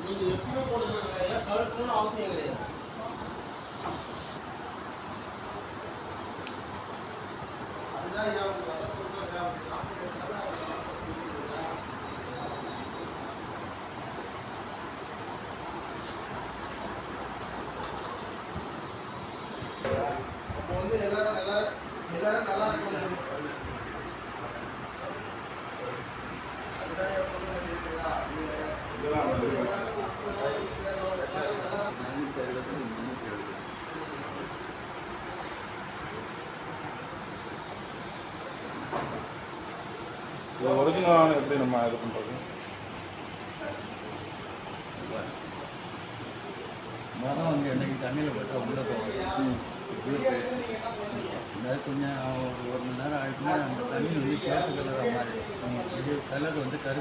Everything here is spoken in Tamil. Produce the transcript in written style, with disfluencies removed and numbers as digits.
நீங்க எப்பவுமே போட்டுருக்க கலக்கணும்னு அவசியம் கிடையாது. அதுதான் அப்போ வந்து எல்லாரும் நல்லா இருக்கணும். ஒரிஜினலான எப்படி நம்ம இது பண்ணுறது? மரம் வந்து என்னைக்கு தண்ணியில் போட்டால் உள்ளே போகும். கொஞ்சம் ஒரு மணி நேரம் ஆகிட்டுனா அந்த தண்ணி வந்து சேத்து கலர் மாதிரி இது கலர் வந்து கருப்பு.